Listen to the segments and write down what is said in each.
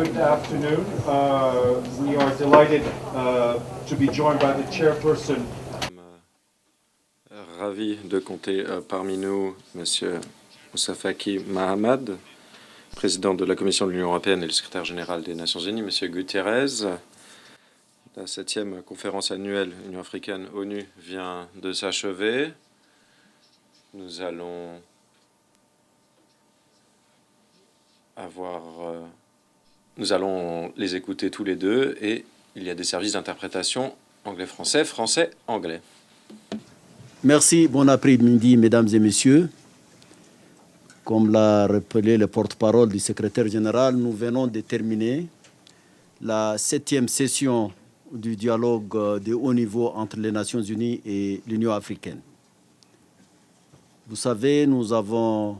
good afternoon. We are delighted to be joined by the chairperson. Ravi de compter parmi nous Monsieur Moussa Faki Mahamat, président de la Commission de l'Union européenne et le secrétaire général des Nations unies, Monsieur Guterres. La 7e conférence annuelle Union africaine-ONU vient de s'achever. Nous allons les écouter tous les deux et il y a des services d'interprétation anglais-français, français-anglais. Merci, bon après-midi, mesdames et messieurs. Comme l'a rappelé le porte-parole du secrétaire général, nous venons de terminer la 7e session du dialogue de haut niveau entre les Nations unies et l'Union africaine. Vous savez, nous avons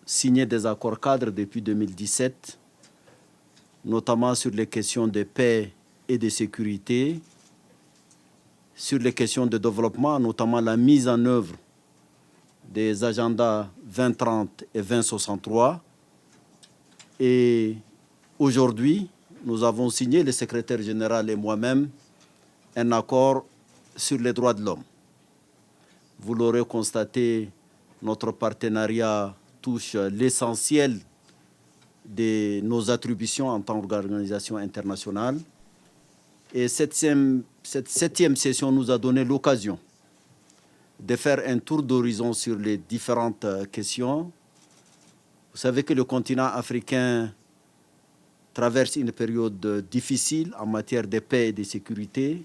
signé des accords cadres depuis 2017, notamment sur les questions de paix et de sécurité, sur les questions de développement, notamment la mise en œuvre des agendas 2030 et 2063. Et aujourd'hui, nous avons signé, le secrétaire général et moi-même, un accord sur les droits de l'homme. Vous l'aurez constaté, notre partenariat touche l'essentiel de nos attributions en tant qu'organisation internationale. Et cette 7e session nous a donné l'occasion de faire un tour d'horizon sur les différentes questions. Vous savez que le continent africain traverse une période difficile en matière de paix et de sécurité.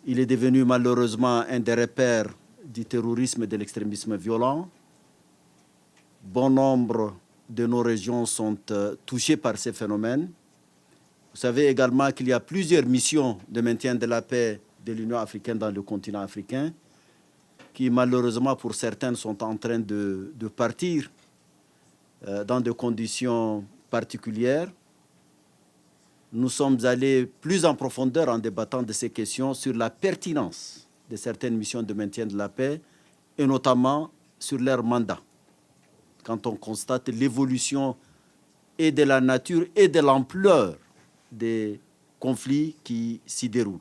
Il est devenu malheureusement un des repères du terrorisme et de l'extrémisme violent. Bon nombre de nos régions sont touchées par ces phénomènes. Vous savez également qu'il y a plusieurs missions de maintien de la paix de l'Union africaine dans le continent africain qui, malheureusement, pour certaines, sont en train de partir dans des conditions particulières. Nous sommes allés plus en profondeur en débattant de ces questions sur la pertinence de certaines missions de maintien de la paix et notamment sur leur mandat. Quand on constate l'évolution et de la nature et de l'ampleur des conflits qui s'y déroulent.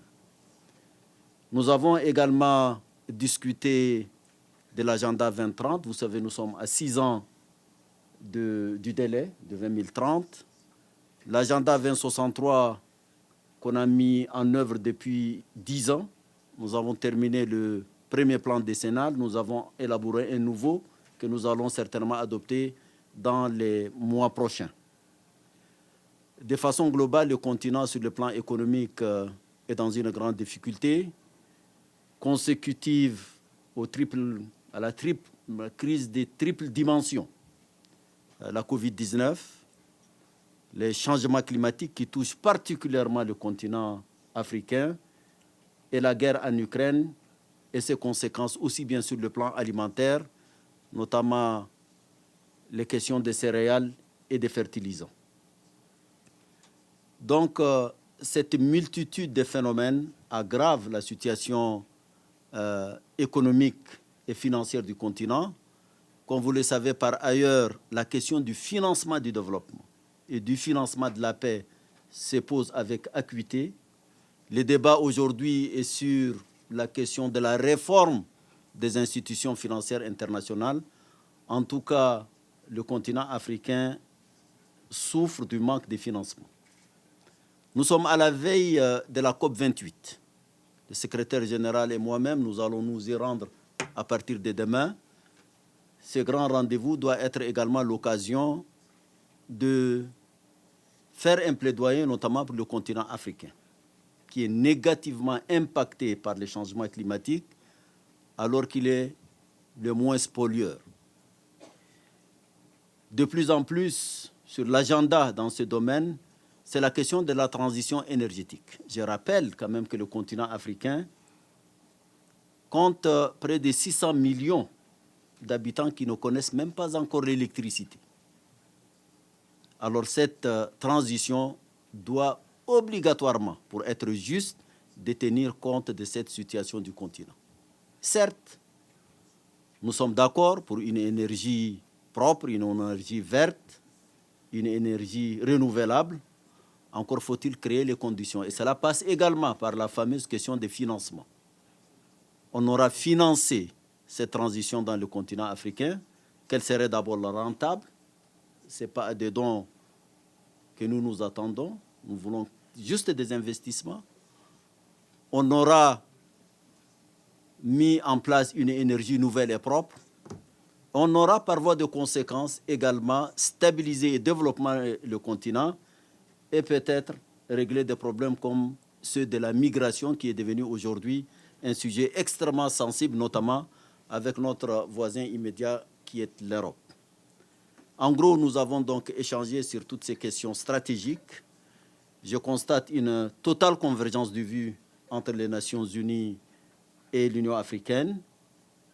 Nous avons également discuté de l'agenda 2030. Vous savez, nous sommes à 6 ans du délai de 2030. L'agenda 2063 qu'on a mis en œuvre depuis 10 ans. Nous avons terminé le premier plan décennal. Nous avons élaboré un nouveau que nous allons certainement adopter dans les mois prochains. De façon globale, le continent, sur le plan économique, est dans une grande difficulté, consécutive à la crise des triples dimensions. La Covid-19, les changements climatiques qui touchent particulièrement le continent africain et la guerre en Ukraine et ses conséquences aussi bien sur le plan alimentaire, notamment les questions des céréales et des fertilisants. Donc, cette multitude de phénomènes aggrave la situation économique et financière du continent. Comme vous le savez par ailleurs, la question du financement du développement et du financement de la paix se pose avec acuité. Le débat aujourd'hui est sur la question de la réforme des institutions financières internationales. En tout cas, le continent africain souffre du manque de financement. Nous sommes à la veille de la COP28. Le secrétaire général et moi-même, nous allons nous y rendre à partir de demain. Ce grand rendez-vous doit être également l'occasion de faire un plaidoyer, notamment pour le continent africain, qui est négativement impacté par les changements climatiques, alors qu'il est le moins pollueur. De plus en plus, sur l'agenda dans ce domaine, c'est la question de la transition énergétique. Je rappelle quand même que le continent africain compte près de 600 millions d'habitants qui ne connaissent même pas encore l'électricité. Alors cette transition doit obligatoirement, pour être juste, de tenir compte de cette situation du continent. Certes, nous sommes d'accord pour une énergie propre, une énergie verte, une énergie renouvelable, encore faut-il créer les conditions. Et cela passe également par la fameuse question des financements. On aura financé cette transition dans le continent africain. Quelle serait d'abord la rentable? Ce n'est pas des dons que nous nous attendons. Nous voulons juste des investissements. On aura mis en place une énergie nouvelle et propre. On aura par voie de conséquence également stabilisé et développé le continent et peut-être régler des problèmes comme ceux de la migration qui est devenu aujourd'hui un sujet extrêmement sensible, notamment avec notre voisin immédiat qui est l'Europe. En gros, nous avons donc échangé sur toutes ces questions stratégiques. Je constate une totale convergence de vues entre les Nations Unies et l'Union africaine.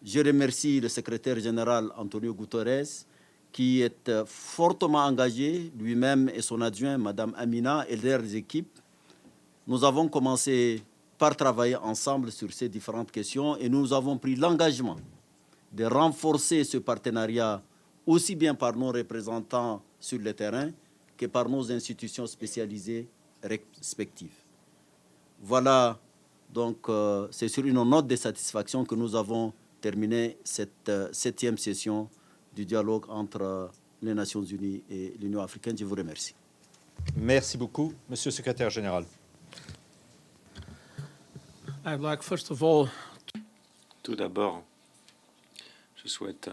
Je remercie le secrétaire général Antonio Guterres, qui est fortement engagé, lui-même et son adjoint, Mme Amina, et leurs équipes. Nous avons commencé par travailler ensemble sur ces différentes questions et nous avons pris l'engagement de renforcer ce partenariat aussi bien par nos représentants sur le terrain que par nos institutions spécialisées respectives. Voilà, donc c'est sur une note de satisfaction que nous avons terminé cette 7e session du dialogue entre les Nations Unies et l'Union africaine. Je vous remercie. Merci beaucoup, Monsieur le Secrétaire général. I'd like, first of all, Tout d'abord, je souhaite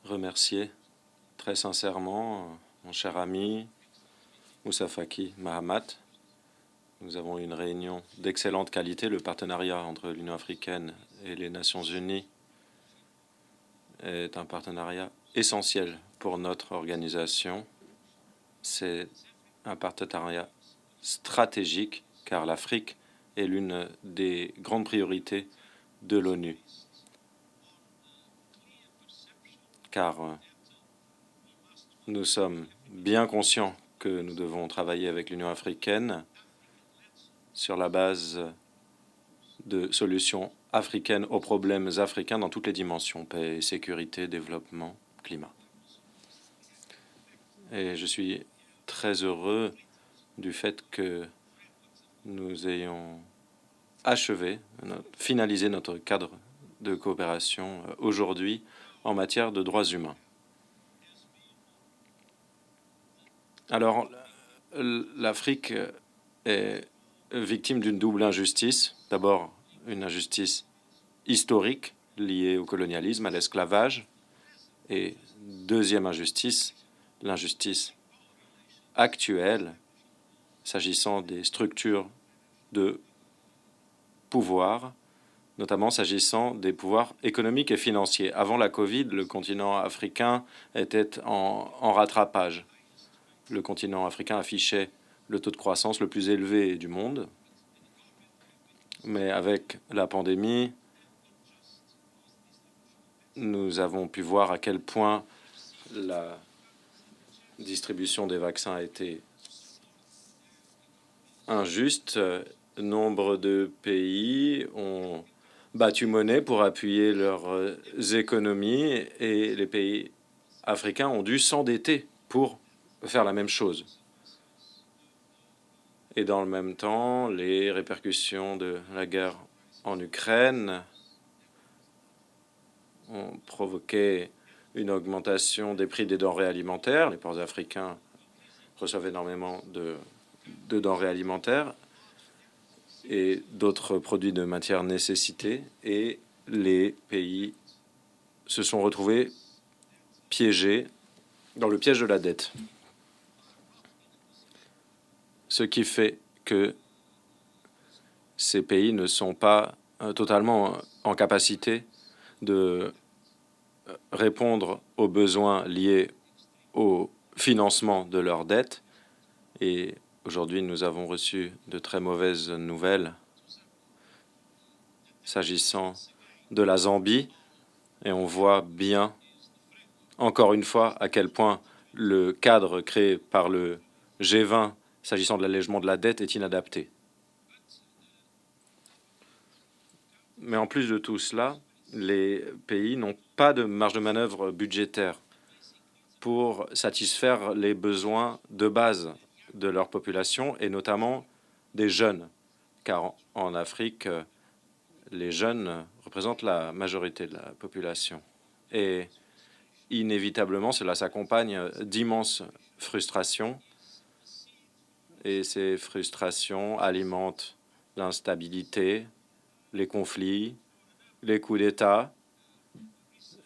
remercier très sincèrement mon cher ami Moussa Faki Mahamat. Nous avons eu une réunion d'excellente qualité. Le partenariat entre l'Union africaine et les Nations unies est un partenariat essentiel pour notre organisation. C'est un partenariat stratégique car l'Afrique est l'une des grandes priorités de l'ONU. Car nous sommes bien conscients que nous devons travailler avec l'Union africaine sur la base de solutions africaines aux problèmes africains dans toutes les dimensions, paix, sécurité, développement, climat. Et je suis très heureux du fait que nous ayons achevé, finalisé notre cadre de coopération aujourd'hui en matière de droits humains. Alors, l'Afrique est victime d'une double injustice. D'abord, une injustice historique liée au colonialisme, à l'esclavage. Et deuxième injustice, l'injustice actuelle s'agissant des structures de pouvoir, notamment s'agissant des pouvoirs économiques et financiers. Avant la Covid, le continent africain était en rattrapage. Le continent africain affichait le taux de croissance le plus élevé du monde. Mais avec la pandémie, nous avons pu voir à quel point la distribution des vaccins a été injuste. Nombre de pays ont battu monnaie pour appuyer leurs économies et les pays africains ont dû s'endetter pour faire la même chose. Et dans le même temps, les répercussions de la guerre en Ukraine ont provoqué une augmentation des prix des denrées alimentaires. Les ports africains reçoivent énormément de denrées alimentaires et d'autres produits de matière nécessité, et les pays se sont retrouvés piégés dans le piège de la dette. Ce qui fait que ces pays ne sont pas totalement en capacité de répondre aux besoins liés au financement de leurs dettes. Et aujourd'hui, nous avons reçu de très mauvaises nouvelles s'agissant de la Zambie. Et on voit bien, encore une fois, à quel point le cadre créé par le G20 s'agissant de l'allègement de la dette est inadapté. Mais en plus de tout cela, les pays n'ont pas de marge de manœuvre budgétaire. pour satisfaire les besoins de base de leur population et notamment des jeunes, car en Afrique, les jeunes représentent la majorité de la population. Et inévitablement, cela s'accompagne d'immenses frustrations, et ces frustrations alimentent l'instabilité, les conflits, les coups d'État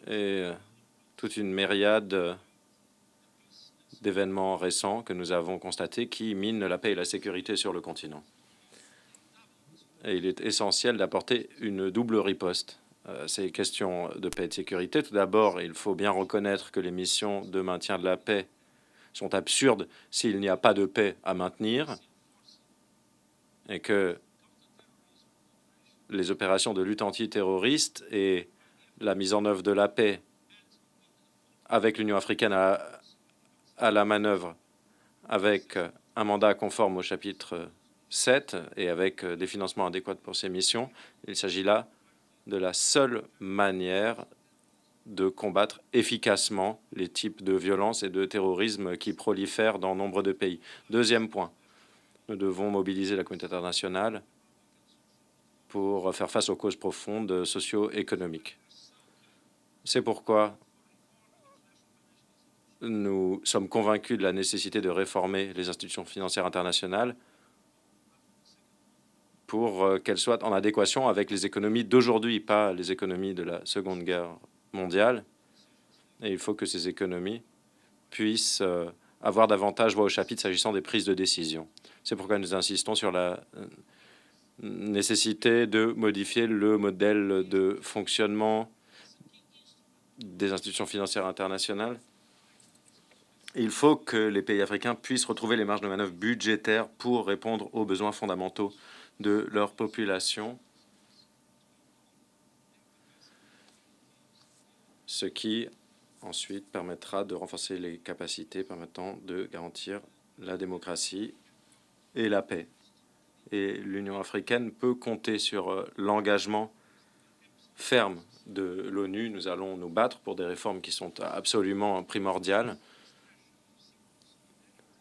et toute une myriade d'événements récents que nous avons constatés qui minent la paix et la sécurité sur le continent. Et il est essentiel d'apporter une double riposte à ces questions de paix et de sécurité. Tout d'abord, il faut bien reconnaître que les missions de maintien de la paix sont absurdes s'il n'y a pas de paix à maintenir et que les opérations de lutte antiterroriste et la mise en œuvre de la paix avec l'Union africaine à la manœuvre, avec un mandat conforme au chapitre 7 et avec des financements adéquats pour ces missions. Il s'agit là de la seule manière de combattre efficacement les types de violence et de terrorisme qui prolifèrent dans nombre de pays. Deuxième point, nous devons mobiliser la communauté internationale pour faire face aux causes profondes socio-économiques. C'est pourquoi nous sommes convaincus de la nécessité de réformer les institutions financières internationales pour qu'elles soient en adéquation avec les économies d'aujourd'hui, pas les économies de la Seconde Guerre mondiale. Et il faut que ces économies puissent avoir davantage voix au chapitre s'agissant des prises de décision. C'est pourquoi nous insistons sur la nécessité de modifier le modèle de fonctionnement des institutions financières internationales. Il faut que les pays africains puissent retrouver les marges de manœuvre budgétaires pour répondre aux besoins fondamentaux de leur population, ce qui ensuite permettra de renforcer les capacités permettant de garantir la démocratie et la paix. Et l'Union africaine peut compter sur l'engagement ferme de l'ONU. Nous allons nous battre pour des réformes qui sont absolument primordiales.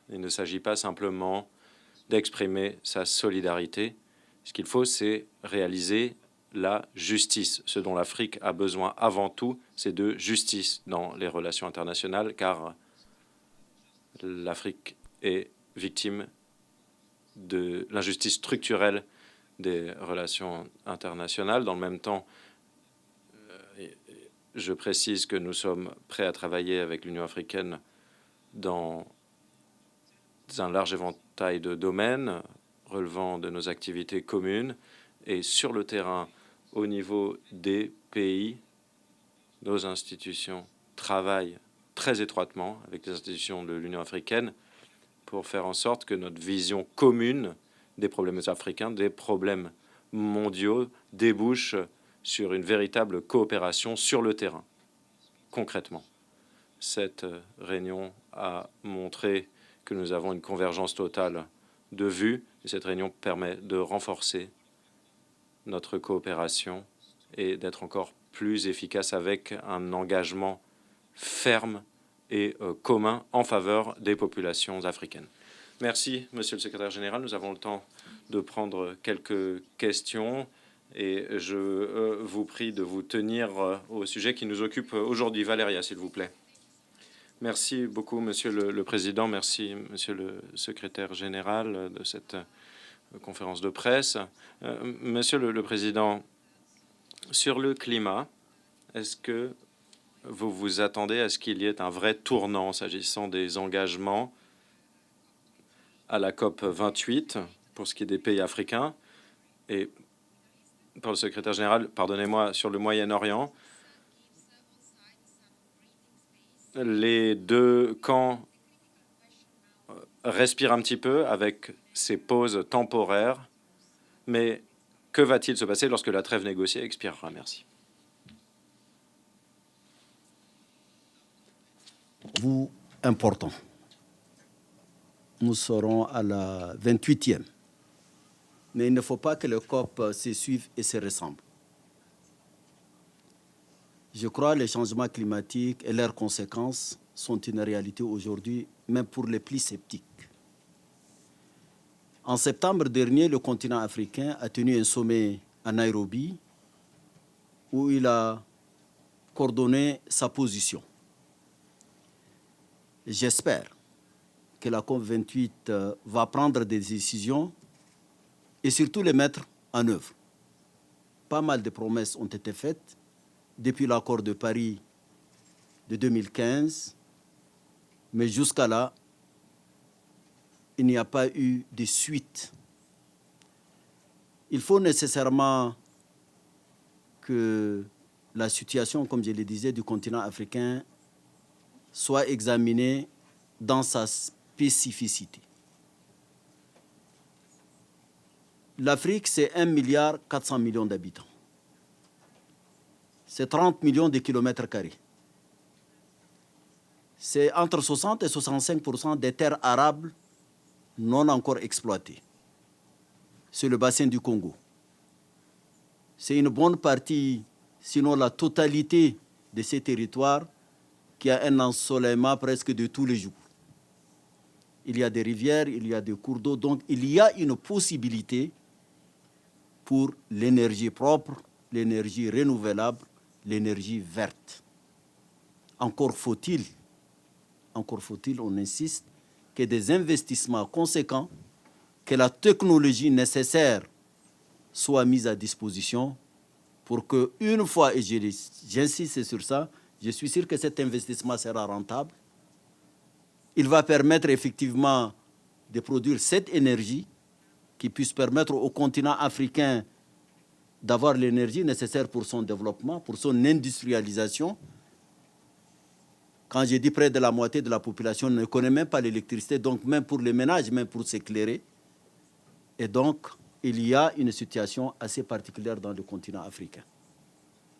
Il ne s'agit pas simplement d'exprimer sa solidarité. Ce qu'il faut, c'est réaliser la justice. Ce dont l'Afrique a besoin avant tout, c'est de justice dans les relations internationales, car l'Afrique est victime de l'injustice structurelle des relations internationales. Dans le même temps, je précise que nous sommes prêts à travailler avec l'Union africaine dans un large éventail de domaines relevant de nos activités communes. Et sur le terrain, au niveau des pays, nos institutions travaillent très étroitement avec les institutions de l'Union africaine pour faire en sorte que notre vision commune des problèmes africains, des problèmes mondiaux, débouche sur une véritable coopération sur le terrain, concrètement. Cette réunion a montré que nous avons une convergence totale de vues, et cette réunion permet de renforcer notre coopération et d'être encore plus efficace avec un engagement ferme et commun en faveur des populations africaines. Merci, Monsieur le Secrétaire général. Nous avons le temps de prendre quelques questions et je vous prie de vous tenir au sujet qui nous occupe aujourd'hui. Valéria, s'il vous plaît. Merci beaucoup, Monsieur le Président. Merci, Monsieur le Secrétaire général, de cette conférence de presse. Monsieur le Président, sur le climat, est-ce que vous vous attendez à ce qu'il y ait un vrai tournant s'agissant des engagements à la COP 28 pour ce qui est des pays africains? Et pour le Secrétaire général, pardonnez-moi, sur le Moyen-Orient, les deux camps respirent un petit peu avec ces pauses temporaires, mais que va-t-il se passer lorsque la trêve négociée expirera? Merci. Vous, important. Nous serons à la 28e. Mais il ne faut pas que les COP se suivent et se ressemblent. Je crois que les changements climatiques et leurs conséquences sont une réalité aujourd'hui, même pour les plus sceptiques. En septembre dernier, le continent africain a tenu un sommet à Nairobi où il a coordonné sa position. J'espère que la COP28 va prendre des décisions et surtout les mettre en œuvre. Pas mal de promesses ont été faites depuis l'accord de Paris de 2015, mais jusqu'à là, il n'y a pas eu de suite. Il faut nécessairement que la situation, comme je le disais, du continent africain soit examinée dans sa spécificité. L'Afrique, c'est 1,4 milliard d'habitants. C'est 30 millions de kilomètres carrés. C'est entre 60 et 65% des terres arables non encore exploitées. C'est le bassin du Congo. C'est une bonne partie, sinon la totalité de ces territoires qui a un ensoleillement presque de tous les jours. Il y a des rivières, il y a des cours d'eau, donc il y a une possibilité pour l'énergie propre, l'énergie renouvelable, l'énergie verte. Encore faut-il, on insiste, que des investissements conséquents, que la technologie nécessaire soit mise à disposition pour que, une fois, et j'insiste sur ça, je suis sûr que cet investissement sera rentable. Il va permettre effectivement de produire cette énergie qui puisse permettre au continent africain d'avoir l'énergie nécessaire pour son développement, pour son industrialisation. Quand je dis près de la moitié de la population ne connaît même pas l'électricité, donc même pour les ménages, même pour s'éclairer. Et donc, il y a une situation assez particulière dans le continent africain.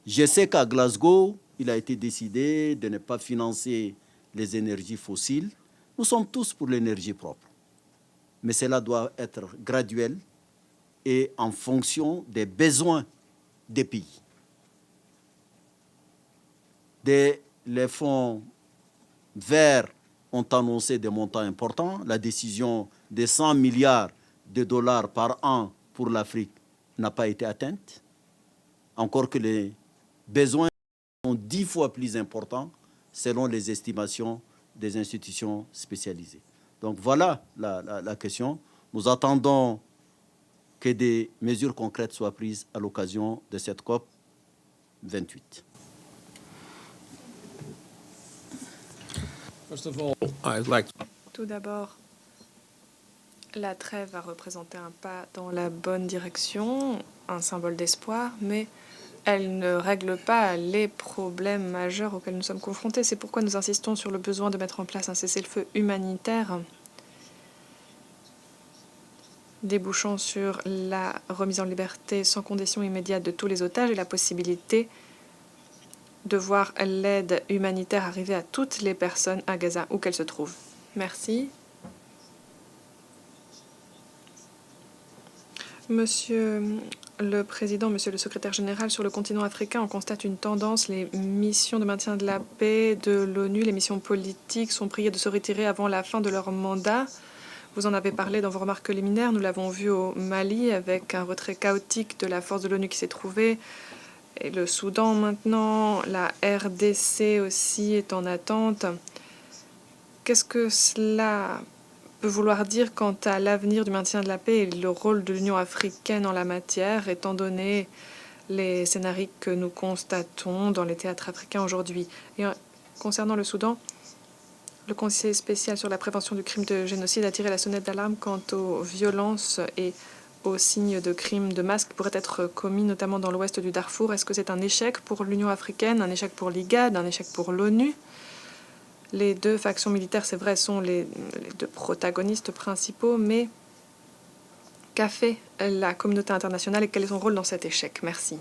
Je sais qu'à Glasgow, il a été décidé de ne pas financer les énergies fossiles. Nous sommes tous pour l'énergie propre. Mais cela doit être graduel et en fonction des besoins des pays. Les fonds verts ont annoncé des montants importants. La décision de 100 milliards de dollars par an pour l'Afrique n'a pas été atteinte. Encore que les besoins sont 10 fois plus importants selon les estimations des institutions spécialisées. Donc voilà la question. Nous attendons que des mesures concrètes soient prises à l'occasion de cette COP 28. First of all, I'd like Tout d'abord, la trêve va représenter un pas dans la bonne direction, un symbole d'espoir, mais elle ne règle pas les problèmes majeurs auxquels nous sommes confrontés. C'est pourquoi nous insistons sur le besoin de mettre en place un cessez-le-feu humanitaire débouchant sur la remise en liberté sans condition immédiate de tous les otages et la possibilité de voir l'aide humanitaire arriver à toutes les personnes à Gaza, où qu'elles se trouvent. Merci. Monsieur le Président, Monsieur le Secrétaire général, sur le continent africain, on constate une tendance. Les missions de maintien de la paix de l'ONU, les missions politiques sont priées de se retirer avant la fin de leur mandat. Vous en avez parlé dans vos remarques liminaires. Nous l'avons vu au Mali avec un retrait chaotique de la force de l'ONU qui s'est trouvée. Et le Soudan maintenant, la RDC aussi est en attente. Qu'est-ce que cela peut vouloir dire quant à l'avenir du maintien de la paix et le rôle de l'Union africaine en la matière, étant donné les scénarios que nous constatons dans les théâtres africains aujourd'hui? Et concernant le Soudan, le Conseil spécial sur la prévention du crime de génocide a tiré la sonnette d'alarme quant aux violences et aux signes de crimes de masse qui pourraient être commis notamment dans l'ouest du Darfour. Est-ce que c'est un échec pour l'Union africaine, un échec pour l'IGAD, un échec pour l'ONU? Les deux factions militaires, c'est vrai, sont les deux protagonistes principaux, mais qu'a fait la communauté internationale et quel est son rôle dans cet échec? Merci.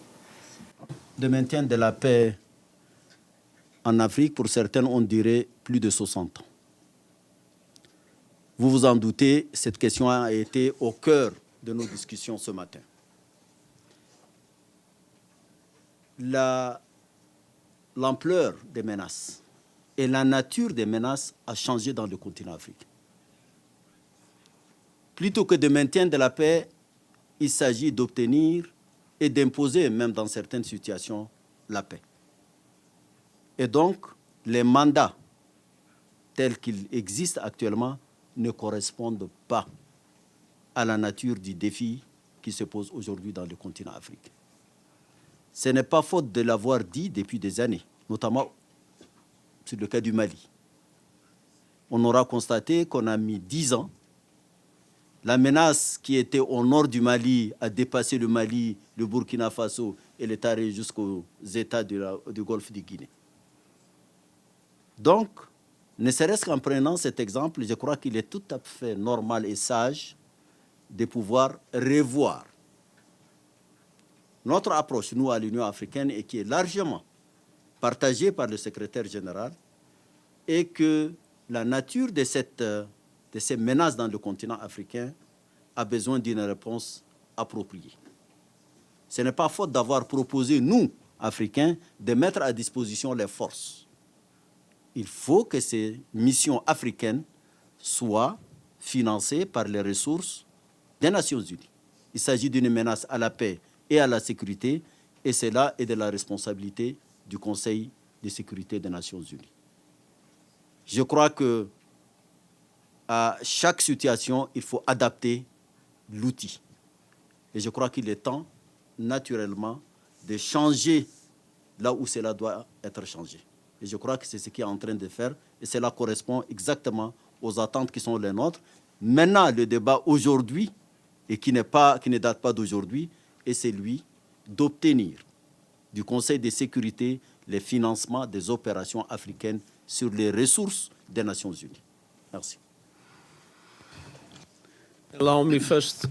De maintien de la paix en Afrique, pour certains, on dirait plus de 60 ans. Vous vous en doutez, cette question a été au cœur de nos discussions ce matin. L'ampleur des menaces et la nature des menaces a changé dans le continent africain. Plutôt que de maintien de la paix, il s'agit d'obtenir et d'imposer, même dans certaines situations, la paix. Et donc, les mandats tels qu'ils existent actuellement ne correspondent pas à la nature du défi qui se pose aujourd'hui dans le continent africain. Ce n'est pas faute de l'avoir dit depuis des années, notamment sur le cas du Mali. On aura constaté qu'on a mis 10 ans. La menace qui était au nord du Mali a dépassé le Mali, le Burkina Faso et est allée jusqu'aux États du Golfe de Guinée. Donc, ne serait-ce qu'en prenant cet exemple, je crois qu'il est tout à fait normal et sage de pouvoir revoir notre approche, nous, à l'Union africaine, et qui est largement partagée par le secrétaire général, et que la nature de ces menaces dans le continent africain a besoin d'une réponse appropriée. Ce n'est pas faute d'avoir proposé, nous, Africains, de mettre à disposition les forces. Il faut que ces missions africaines soient financées par les ressources des Nations Unies. Il s'agit d'une menace à la paix et à la sécurité, et cela est de la responsabilité du Conseil de sécurité des Nations Unies. Je crois que à chaque situation, il faut adapter l'outil. Et je crois qu'il est temps, naturellement, de changer là où cela doit être changé. Et je crois que c'est ce qu'il est en train de faire, et cela correspond exactement aux attentes qui sont les nôtres. Maintenant, le débat aujourd'hui, et qui ne date pas d'aujourd'hui, est celui d'obtenir du Conseil de sécurité les financements des opérations africaines sur les ressources des Nations Unies. Merci. Allow me first.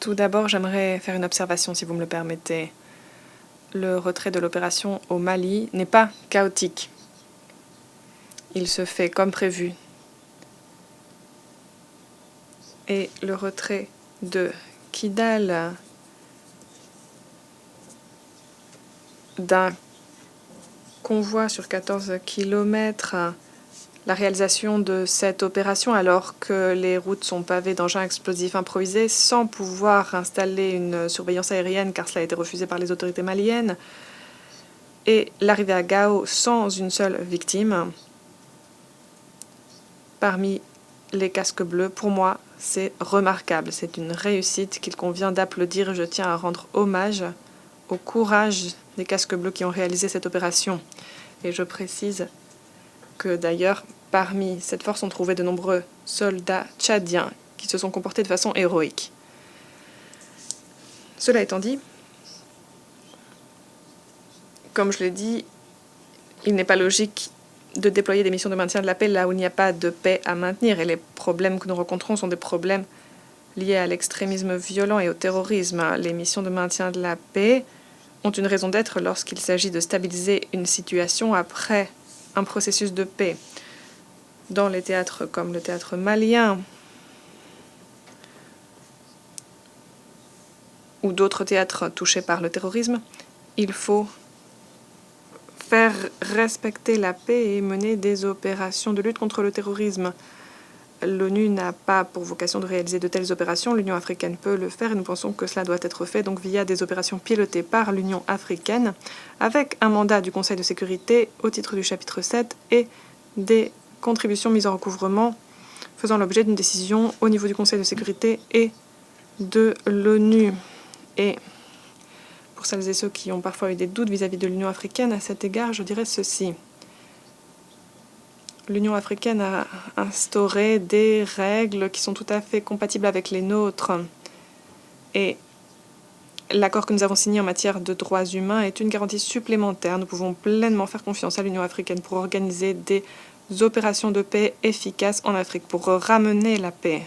Tout d'abord, j'aimerais faire une observation, si vous me le permettez. Le retrait de l'opération au Mali n'est pas chaotique. Il se fait comme prévu. Et le retrait de Kidal d'un convoi sur 14 kilomètres, la réalisation de cette opération alors que les routes sont pavées d'engins explosifs improvisés sans pouvoir installer une surveillance aérienne car cela a été refusé par les autorités maliennes, et l'arrivée à Gao sans une seule victime parmi les casques bleus, pour moi, c'est remarquable. C'est une réussite qu'il convient d'applaudir. Je tiens à rendre hommage au courage des casques bleus qui ont réalisé cette opération. Et je précise que d'ailleurs, parmi cette force, on trouvait de nombreux soldats tchadiens qui se sont comportés de façon héroïque. Cela étant dit, comme je l'ai dit, il n'est pas logique de déployer des missions de maintien de la paix là où il n'y a pas de paix à maintenir. Et les problèmes que nous rencontrons sont des problèmes liés à l'extrémisme violent et au terrorisme. Les missions de maintien de la paix ont une raison d'être lorsqu'il s'agit de stabiliser une situation après un processus de paix. Dans les théâtres comme le théâtre malien ou d'autres théâtres touchés par le terrorisme, il faut faire respecter la paix et mener des opérations de lutte contre le terrorisme. L'ONU n'a pas pour vocation de réaliser de telles opérations. L'Union africaine peut le faire et nous pensons que cela doit être fait donc via des opérations pilotées par l'Union africaine avec un mandat du Conseil de sécurité au titre du chapitre 7 et des contributions mises en recouvrement faisant l'objet d'une décision au niveau du Conseil de sécurité et de l'ONU. Et pour celles et ceux qui ont parfois eu des doutes vis-à-vis de l'Union africaine, à cet égard, je dirais ceci. L'Union africaine a instauré des règles qui sont tout à fait compatibles avec les nôtres. Et l'accord que nous avons signé en matière de droits humains est une garantie supplémentaire. Nous pouvons pleinement faire confiance à l'Union africaine pour organiser des opérations de paix efficaces en Afrique, pour ramener la paix.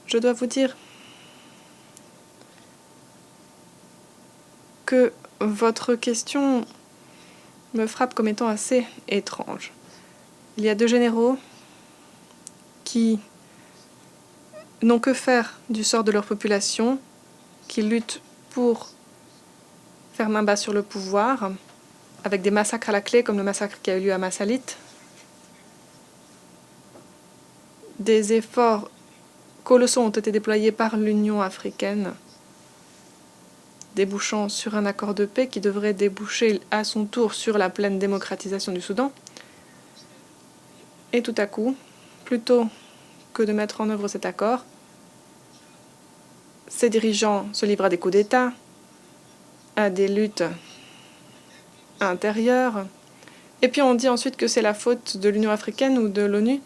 Je dois vous dire que votre question me frappe comme étant assez étrange. Il y a deux généraux qui n'ont que faire du sort de leur population, qui luttent pour faire main basse sur le pouvoir, avec des massacres à la clé, comme le massacre qui a eu lieu à Massalit. Des efforts colossaux ont été déployés par l'Union africaine, débouchant sur un accord de paix qui devrait déboucher à son tour sur la pleine démocratisation du Soudan. Et tout à coup, plutôt que de mettre en œuvre cet accord, ces dirigeants se livrent à des coups d'État, à des luttes intérieures. Et puis on dit ensuite que c'est la faute de l'Union africaine ou de l'ONU.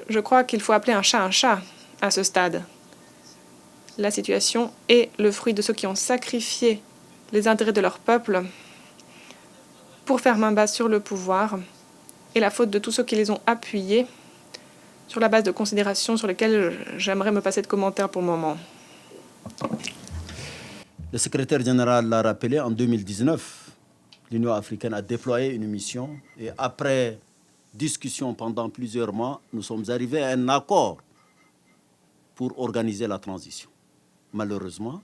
Je crois qu'il faut appeler un chat à ce stade. La situation est le fruit de ceux qui ont sacrifié les intérêts de leur peuple pour faire main basse sur le pouvoir et la faute de tous ceux qui les ont appuyés sur la base de considérations sur lesquelles j'aimerais me passer de commentaires pour le moment. Le secrétaire général l'a rappelé, en 2019, l'Union africaine a déployé une mission et après discussion pendant plusieurs mois, nous sommes arrivés à un accord pour organiser la transition. Malheureusement,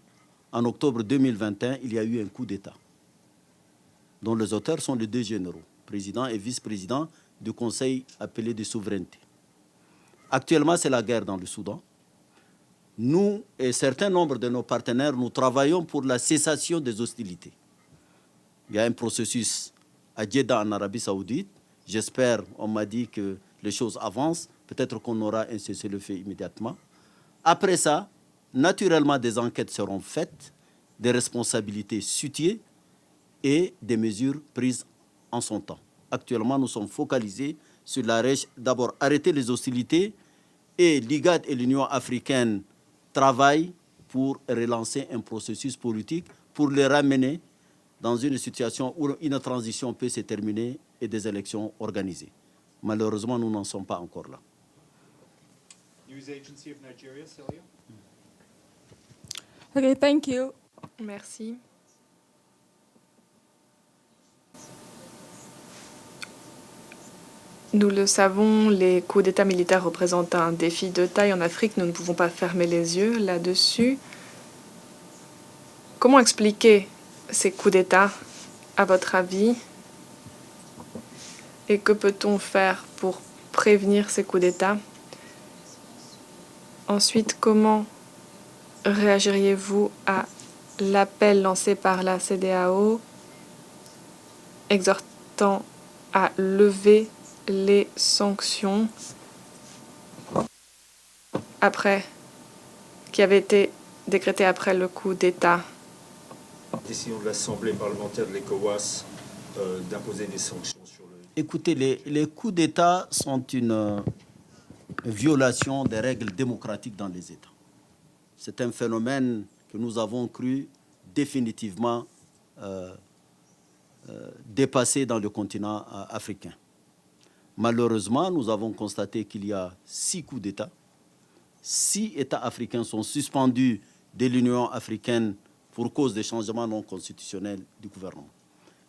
en octobre 2021, il y a eu un coup d'État dont les auteurs sont les deux généraux, président et vice-président du Conseil appelé de souveraineté. Actuellement, c'est la guerre dans le Soudan. Nous et certains nombres de nos partenaires, nous travaillons pour la cessation des hostilités. Il y a un processus à Jeddah en Arabie Saoudite. J'espère, on m'a dit que les choses avancent. Peut-être qu'on aura un cessez-le-feu immédiatement. Après ça, naturellement, des enquêtes seront faites, des responsabilités situées et des mesures prises en son temps. Actuellement, nous sommes focalisés sur d'abord arrêter les hostilités et l'IGAD et l'Union africaine travaillent pour relancer un processus politique pour les ramener dans une situation où une transition peut se terminer et des élections organisées. Malheureusement, nous n'en sommes pas encore là. News Agency of Nigeria, Celia. Okay, thank you. Merci. Nous le savons, les coups d'État militaires représentent un défi de taille en Afrique. Nous ne pouvons pas fermer les yeux là-dessus. Comment expliquer ces coups d'État, à votre avis? Et que peut-on faire pour prévenir ces coups d'État? Ensuite, comment réagiriez-vous à l'appel lancé par la CEDEAO exhortant à lever les sanctions qui avaient été décrétées après le coup d'État? Décision de l'Assemblée parlementaire de l'ECOWAS d'imposer des sanctions sur le... Écoutez, les coups d'État sont une violation des règles démocratiques dans les États. C'est un phénomène que nous avons cru définitivement dépassé dans le continent africain. Malheureusement, nous avons constaté qu'il y a 6 coups d'État. 6 États africains sont suspendus de l'Union africaine pour cause des changements non constitutionnels du gouvernement.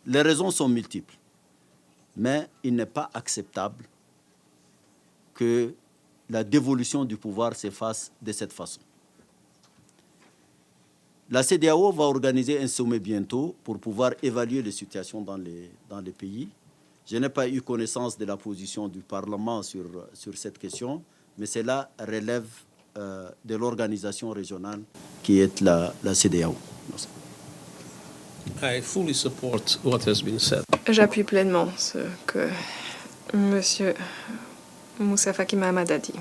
Les raisons sont multiples, mais il n'est pas acceptable que la dévolution du pouvoir se fasse de cette façon. La CEDEAO va organiser un sommet bientôt pour pouvoir évaluer les situations dans les pays. Je n'ai pas eu connaissance de la position du Parlement sur cette question, mais cela relève de l'organisation régionale qui est la CEDEAO. I fully support what has been said. J'appuie pleinement ce que M. Moussa Faki Mahamat a dit.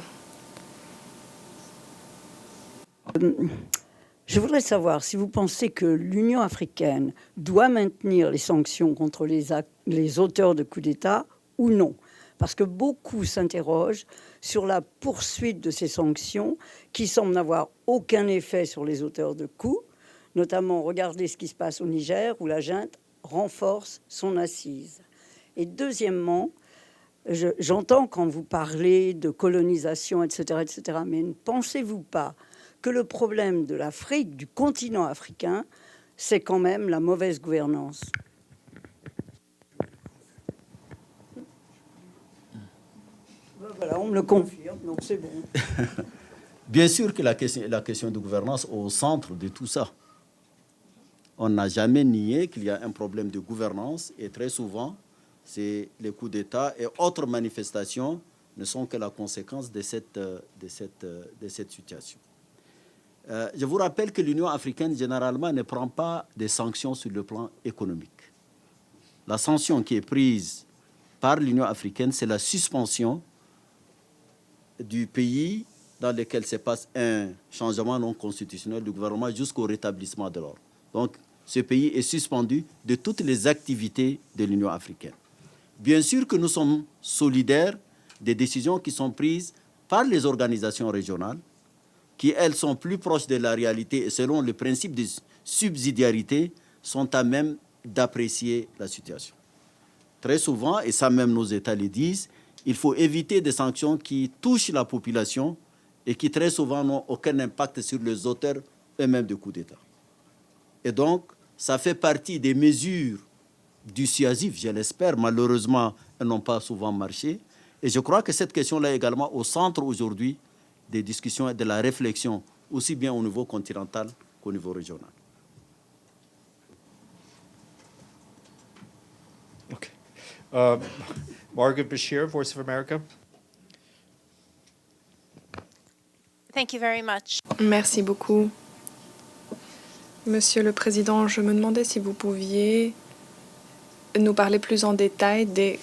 Je voudrais savoir si vous pensez que l'Union africaine doit maintenir les sanctions contre les auteurs de coups d'État ou non. Parce que beaucoup s'interrogent sur la poursuite de ces sanctions qui semblent n'avoir aucun effet sur les auteurs de coups. Notamment, regardez ce qui se passe au Niger où la junte renforce son assise. Et deuxièmement, j'entends quand vous parlez de colonisation, etc., mais ne pensez-vous pas que le problème de l'Afrique, du continent africain, c'est quand même la mauvaise gouvernance? Voilà, on me le confirme, donc c'est bon. Bien sûr que la question de gouvernance est au centre de tout ça. On n'a jamais nié qu'il y a un problème de gouvernance et très souvent, c'est les coups d'État et autres manifestations ne sont que la conséquence de cette situation. Je vous rappelle que l'Union africaine, généralement, ne prend pas des sanctions sur le plan économique. La sanction qui est prise par l'Union africaine, c'est la suspension du pays dans lequel se passe un changement non constitutionnel du gouvernement jusqu'au rétablissement de l'ordre. Donc, ce pays est suspendu de toutes les activités de l'Union africaine. Bien sûr que nous sommes solidaires des décisions qui sont prises par les organisations régionales, qui, elles, sont plus proches de la réalité et selon le principe de subsidiarité, sont à même d'apprécier la situation. Très souvent, et ça même nos États le disent, il faut éviter des sanctions qui touchent la population et qui très souvent n'ont aucun impact sur les auteurs eux-mêmes de coups d'État. Et donc, ça fait partie des mesures dissuasives, je l'espère. Malheureusement, elles n'ont pas souvent marché. Et je crois que cette question-là est également au centre aujourd'hui des discussions et de la réflexion, aussi bien au niveau continental qu'au niveau régional. Okay. Margaret Bashir, Voice of America. Thank you very much. Merci beaucoup. Monsieur le Président, je me demandais si vous pouviez nous parler plus en détail des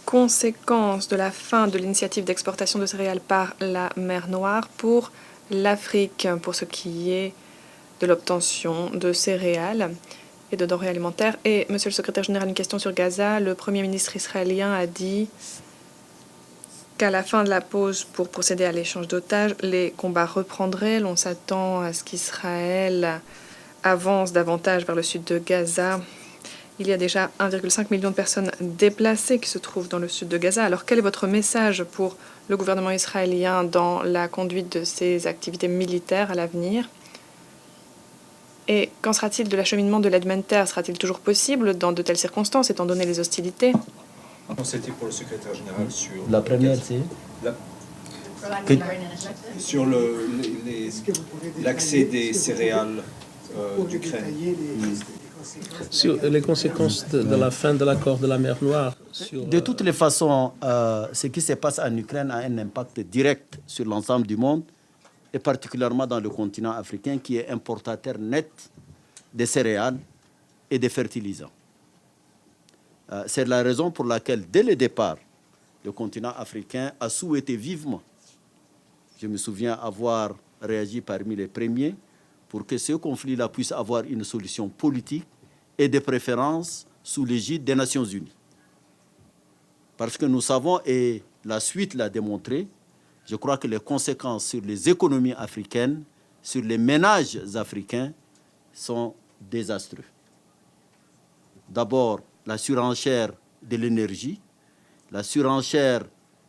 conséquences de la fin de l'initiative d'exportation de céréales par la mer Noire pour l'Afrique, pour ce qui est de l'obtention de céréales et de denrées alimentaires. Et, Monsieur le Secrétaire général, une question sur Gaza. Le Premier ministre israélien a dit qu'à la fin de la pause pour procéder à l'échange d'otages, les combats reprendraient. On s'attend à ce qu'Israël avance davantage vers le sud de Gaza. Il y a déjà 1,5 million de personnes déplacées qui se trouvent dans le sud de Gaza. Alors, quel est votre message pour le gouvernement israélien dans la conduite de ses activités militaires à l'avenir? Et qu'en sera-t-il de l'acheminement de l'aide humanitaire? Sera-t-il toujours possible dans de telles circonstances, étant donné les hostilités? Non, c'était pour le secrétaire général sur... La première, c'est sur l'accès des céréales d'Ukraine. Sur les conséquences de la fin de l'accord de la mer Noire sur... De toutes les façons, ce qui se passe en Ukraine a un impact direct sur l'ensemble du monde, et particulièrement dans le continent africain, qui est importateur net de céréales et de fertilisants. C'est la raison pour laquelle, dès le départ, le continent africain a souhaité vivement, je me souviens avoir réagi parmi les premiers, pour que ce conflit-là puisse avoir une solution politique et de préférence sous l'égide des Nations Unies. Parce que nous savons, et la suite l'a démontré, je crois que les conséquences sur les économies africaines, sur les ménages africains, sont désastreuses. D'abord, la surenchère de l'énergie, la surenchère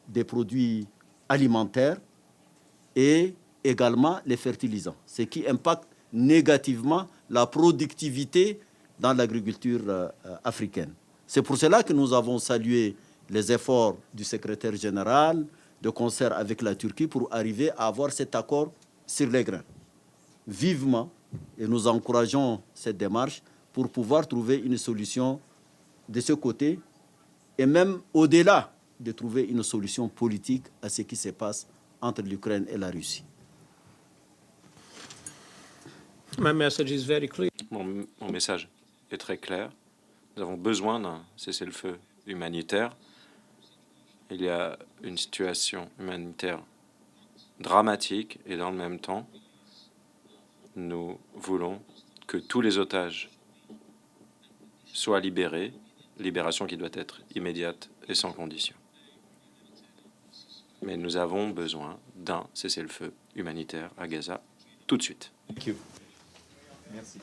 des produits alimentaires et également les fertilisants, ce qui impacte négativement la productivité dans l'agriculture africaine. C'est pour cela que nous avons salué les efforts du secrétaire général de concert avec la Turquie pour arriver à avoir cet accord sur les grains. Vivement, et nous encourageons cette démarche pour pouvoir trouver une solution de ce côté et même au-delà de trouver une solution politique à ce qui se passe entre l'Ukraine et la Russie. My message is very clear. Mon message est très clair. Nous avons besoin d'un cessez-le-feu humanitaire. Il y a une situation humanitaire dramatique et dans le même temps, nous voulons que tous les otages soient libérés, libération qui doit être immédiate et sans condition. Mais nous avons besoin d'un cessez-le-feu humanitaire à Gaza tout de suite. Thank you. Merci.